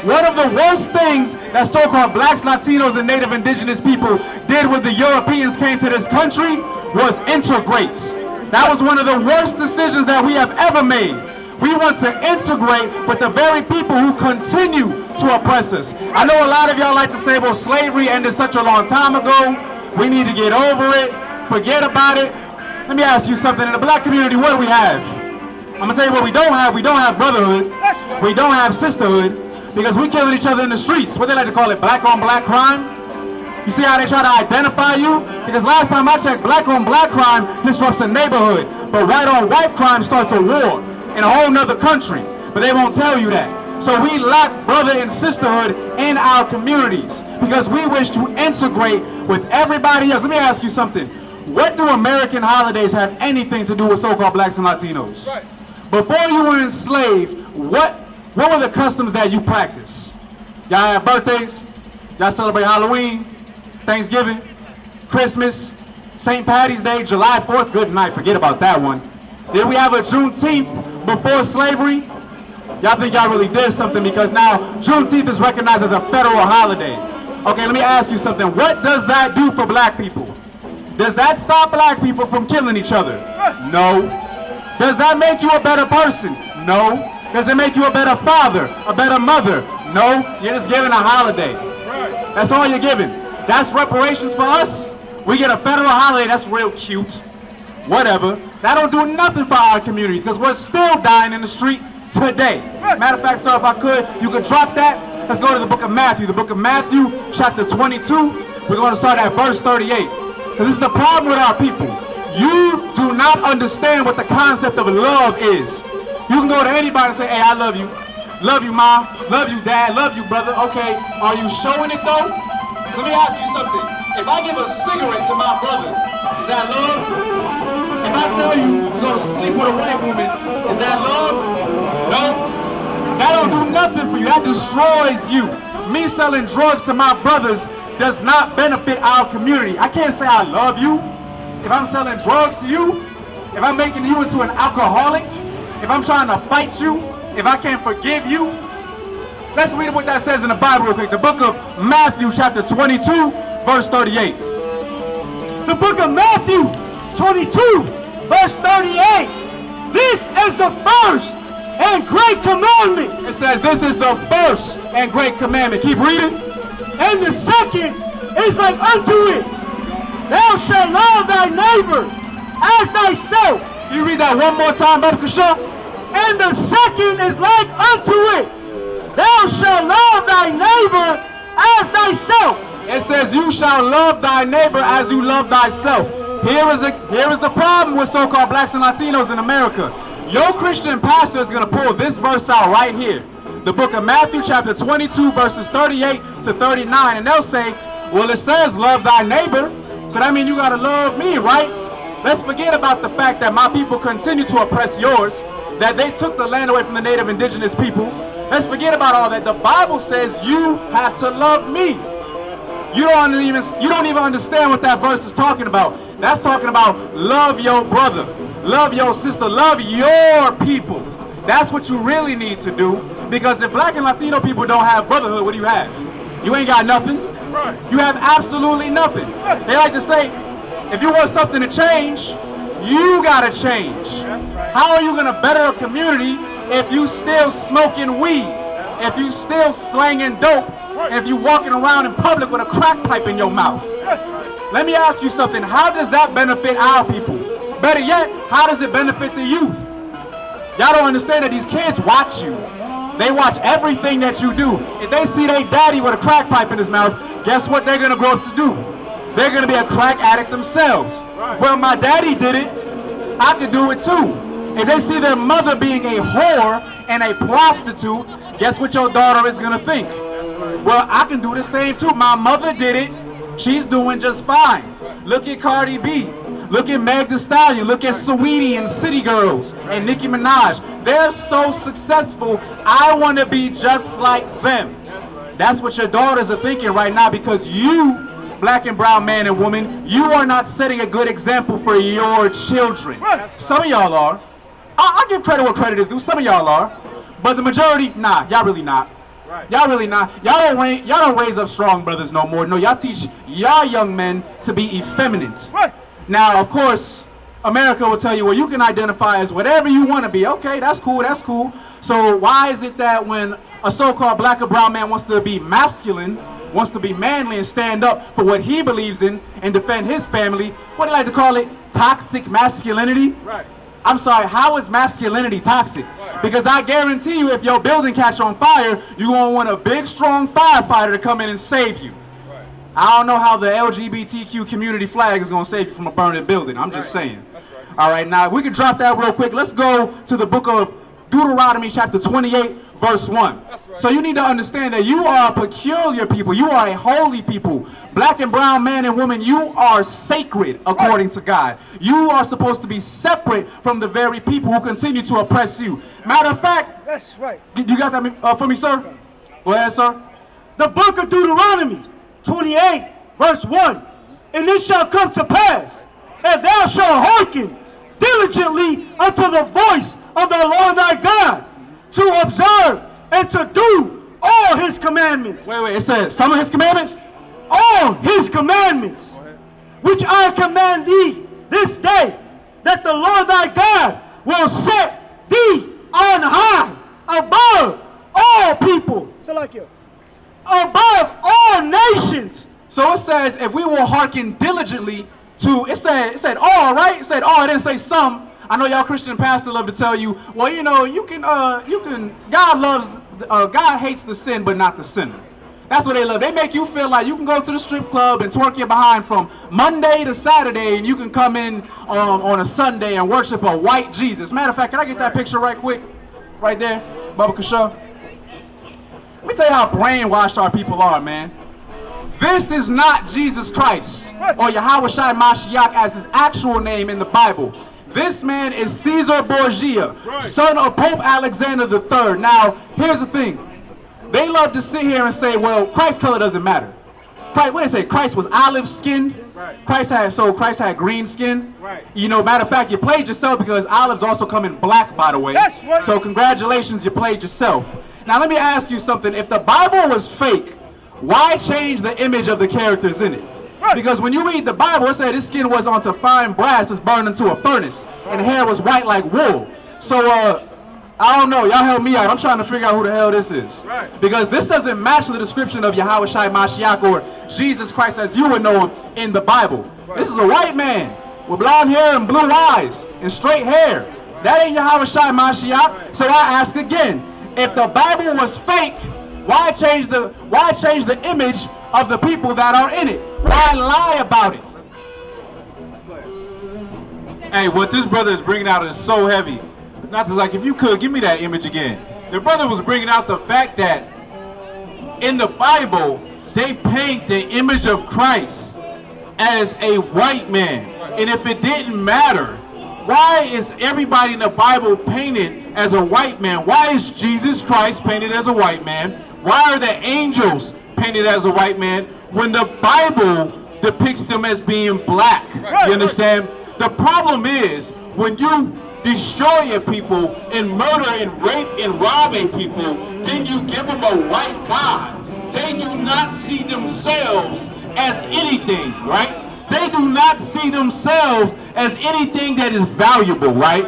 One of the worst things that so-called blacks, Latinos, and Native Indigenous people did when the Europeans came to this country was integrate. That was one of the worst decisions that we have ever made. We want to integrate with the very people who continue to oppress us. I know a lot of y'all like to say, well, slavery ended such a long time ago. We need to get over it. Forget about it. Let me ask you something. In the black community, what do we have? I'm going to tell you what we don't have. We don't have brotherhood. We don't have sisterhood. Because we killing each other in the streets. What they like to call it, black on black crime. You see how they try to identify you? Because last time I checked, black on black crime disrupts a neighborhood. But white on white crime starts a war in a whole nother country. But they won't tell you that. So we lack brother and sisterhood in our communities. Because we wish to integrate with everybody else. Let me ask you something. What do American holidays have anything to do with so-called blacks and Latinos? Right. Before you were enslaved, what were the customs that you practice? Y'all have birthdays? Y'all celebrate Halloween, Thanksgiving, Christmas, St. Patty's Day, July 4th? Good night, forget about that one. Did we have a Juneteenth before slavery? Y'all think y'all really did something, because now Juneteenth is recognized as a federal holiday. Okay, let me ask you something. What does that do for black people? Does that stop black people from killing each other? No. Does that make you a better person? No. Does it make you a better father, a better mother? No, you're just giving a holiday. That's all you're giving. That's reparations for us. We get a federal holiday, that's real cute. Whatever. That don't do nothing for our communities, because we're still dying in the street today. Matter of fact, sir, if I could, you could drop that. Let's go to the book of Matthew. The book of Matthew, chapter 22. We're going to start at verse 38. Because this is the problem with our people. You do not understand what the concept of love is. You can go to anybody and say, hey, I love you. Love you, mom. Love you, dad. Love you, brother. Okay, are you showing it, though? Let me ask you something. If I give a cigarette to my brother, is that love? If I tell you to go sleep with a white woman, is that love? No? That don't do nothing for you. That destroys you. Me selling drugs to my brothers does not benefit our community. I can't say I love you if I'm selling drugs to you, if I'm making you into an alcoholic, if I'm trying to fight you, if I can't forgive you. Let's read what that says in the Bible real quick. The book of Matthew, chapter 22, verse 38. The book of Matthew, 22, verse 38. This is the first and great commandment. It says this is the first and great commandment. Keep reading. And the second is like unto it. Thou shalt love thy neighbor as thyself. Can you read that one more time, Brother Kashaw? And the second is like unto it. Thou shalt love thy neighbor as thyself. It says you shall love thy neighbor as you love thyself. Here is the problem with so-called blacks and Latinos in America. Your Christian pastor is going to pull this verse out right here. The book of Matthew chapter 22 verses 38 to 39. And they'll say, well, it says love thy neighbor. So that means you got to love me, right? Let's forget about the fact that my people continue to oppress yours, that they took the land away from the native indigenous people. Let's forget about all that. The Bible says you have to love me. You don't even understand what that verse is talking about. That's talking about love your brother, love your sister, love your people. That's what you really need to do. Because if black and Latino people don't have brotherhood, what do you have? You ain't got nothing. You have absolutely nothing. They like to say, if you want something to change, you gotta change. How are you gonna better a community if you still smoking weed, if you still slanging dope, and if you walking around in public with a crack pipe in your mouth? Let me ask you something. How does that benefit our people? Better yet, how does it benefit the youth? Y'all don't understand that these kids watch you. They watch everything that you do. If they see their daddy with a crack pipe in his mouth, guess what they're gonna grow up to do? They're gonna be a crack addict themselves. Well, my daddy did it, I could do it too. If they see their mother being a whore and a prostitute, guess what your daughter is gonna think? Well, I can do the same too. My mother did it, she's doing just fine. Look at Cardi B. Look at Meg Thee Stallion. Look at Saweetie and City Girls and Nicki Minaj. They're so successful. I want to be just like them. That's what your daughters are thinking right now, because you, black and brown man and woman, you are not setting a good example for your children. Some of y'all are. I'll give credit where credit is due. Some of y'all are. But the majority, nah, y'all really not. Right. Y'all really not. Y'all don't raise up strong brothers no more. No, y'all teach y'all young men to be effeminate. Right. Now, of course, America will tell you, well, you can identify as whatever you want to be. Okay, that's cool, that's cool. So why is it that when a so-called black or brown man wants to be masculine, wants to be manly and stand up for what he believes in and defend his family, what do you like to call it? Toxic masculinity? Right. I'm sorry, how is masculinity toxic? Right. Because I guarantee you, if your building catch on fire, you're going to want a big, strong firefighter to come in and save you. Right. I don't know how the LGBTQ community flag is going to save you from a burning building. I'm just saying. That's right. All right, now, if we can drop that real quick. Let's go to the book of Deuteronomy chapter 28, verse 1. Right. So you need to understand that you are a peculiar people. You are a holy people. Black and brown man and woman, you are sacred according to God. You are supposed to be separate from the very people who continue to oppress you. Matter of fact, that's right. You got that for me, sir? Go ahead, sir. The book of Deuteronomy 28, verse 1. And it shall come to pass, and thou shalt hearken diligently unto the voice of the Lord thy God, to observe and to do all his commandments. Wait, it says some of his commandments? All his commandments, which I command thee this day, that the Lord thy God will set thee on high above all people. So like you. Above all nations. So it says if we will hearken diligently to, it said all, right? It said all, it didn't say some. I know y'all Christian pastors love to tell you, well, you know, God hates the sin, but not the sinner. That's what they love. They make you feel like you can go to the strip club and twerk your behind from Monday to Saturday, and you can come in on a Sunday and worship a white Jesus. Matter of fact, can I get that picture right quick? Right there, Bubba Kashaw. Let me tell you how brainwashed our people are, man. This is not Jesus Christ or Yahawashi Mashiach as his actual name in the Bible. This man is Caesar Borgia, son of Pope Alexander III. Now, here's the thing. They love to sit here and say, well, Christ's color doesn't matter. Christ, what did they say? Christ was olive skinned. Right. Christ had green skin. Right. You know, matter of fact, you played yourself because olives also come in black, by the way. That's right. So congratulations, you played yourself. Now, let me ask you something. If the Bible was fake, why change the image of the characters in it? Right. Because when you read the Bible, it said his skin was onto fine brass, it's burned into a furnace, and hair was white like wool. So, I don't know. Y'all help me out. I'm trying to figure out who the hell this is. Right. Because this doesn't match the description of Yahawashi Mashiach or Jesus Christ as you would know him in the Bible. Right. This is a white man with blonde hair and blue eyes and straight hair. Right. That ain't Yahawashi Mashiach. Right. So I ask again, if the Bible was fake, why change the image of the people that are in it? Why lie about it? Hey, what this brother is bringing out is so heavy. Not to, like, if you could, give me that image again. The brother was bringing out the fact that in the Bible, they paint the image of Christ as a white man. And if it didn't matter, why is everybody in the Bible painted as a white man? Why is Jesus Christ painted as a white man? Why are the angels painted as a white man when the Bible depicts them as being black? You understand? The problem is when you destroy a people and murder and rape and rob a people, then you give them a white God. They do not see themselves as anything, right? They do not see themselves as anything that is valuable, right?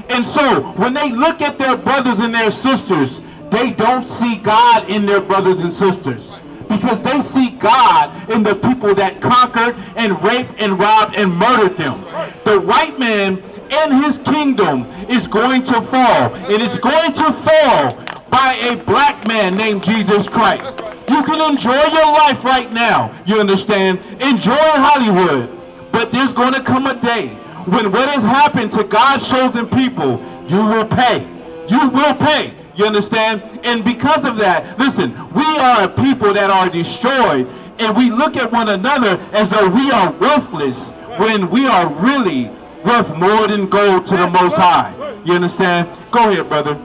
And so when they look at their brothers and their sisters, they don't see God in their brothers and sisters, because they see God in the people that conquered and raped and robbed and murdered them. The white man and his kingdom is going to fall, and it's going to fall by a black man named Jesus Christ. You can enjoy your life right now, you understand? Enjoy Hollywood, but there's going to come a day when what has happened to God's chosen people, you will pay. You will pay. You understand? And because of that, listen, we are a people that are destroyed, and we look at one another as though we are worthless when we are really worth more than gold to the Most High. You understand? Go ahead, brother.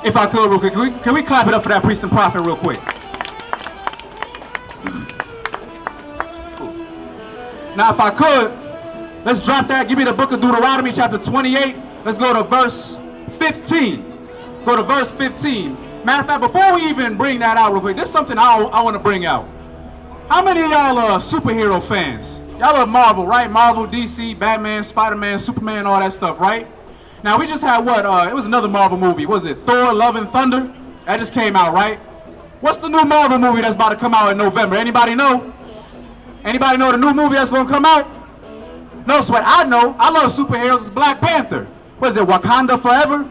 If I could, real quick, can we clap it up for that priest and prophet real quick? Now, if I could, let's drop that. Give me the book of Deuteronomy, chapter 28. Let's go to verse 15. Go Go to verse 15. Matter of fact, before we even bring that out real quick, there's something I want to bring out. How many of y'all are superhero fans? Y'all love Marvel, right? Marvel, DC, Batman, Spider-Man, Superman, all that stuff, right? Now, we just had what? It was another Marvel movie. Was it Thor, Love and Thunder? That just came out, right? What's the new Marvel movie that's about to come out in November? Anybody know? Anybody know the new movie that's going to come out? No sweat. I know. I love superheroes. It's Black Panther. What is it, Wakanda Forever?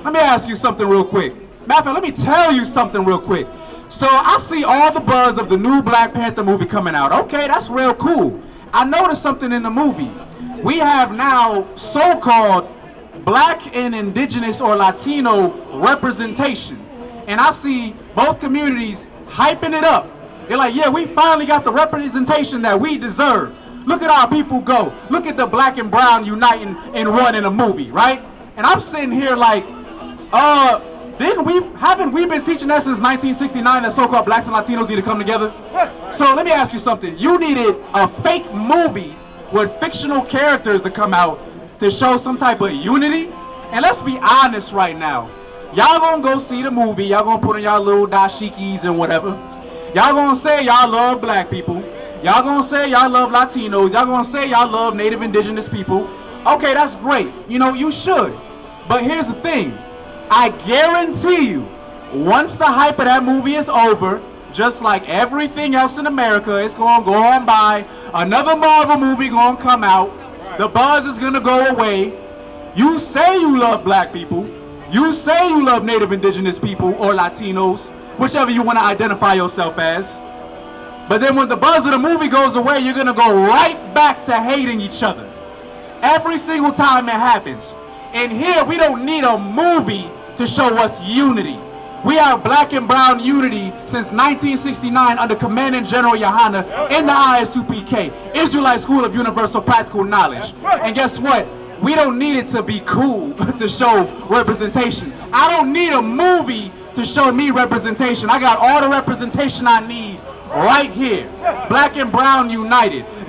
Let me ask you something real quick. Matter of fact, let me tell you something real quick. So I see all the buzz of the new Black Panther movie coming out. Okay, that's real cool. I noticed something in the movie. We have now so-called Black and indigenous or Latino representation. And I see both communities hyping it up. They're like, yeah, we finally got the representation that we deserve. Look at our people go. Look at the black and brown uniting in one in a movie, right? And I'm sitting here like, haven't we been teaching that since 1969 that so-called blacks and Latinos need to come together? So let me ask you something. You needed a fake movie with fictional characters to come out to show some type of unity? And let's be honest right now. Y'all gonna go see the movie. Y'all gonna put on y'all little dashikis and whatever. Y'all gonna say y'all love black people. Y'all gonna say y'all love Latinos. Y'all gonna say y'all love native indigenous people. Okay, that's great. You know, you should. But here's the thing. I guarantee you, once the hype of that movie is over, just like everything else in America, it's gonna go on by. Another Marvel movie gonna come out. The buzz is gonna go away. You say you love black people. You say you love native indigenous people or Latinos, whichever you want to identify yourself as. But then when the buzz of the movie goes away, you're going to go right back to hating each other. Every single time it happens. And here, we don't need a movie to show us unity. We have black and brown unity since 1969 under Commandant General YAHANNA in the I.S.U.P.K, Israelite School of Universal Practical Knowledge. And guess what? We don't need it to be cool to show representation. I don't need a movie to show me representation. I got all the representation I need right here. Black and brown united.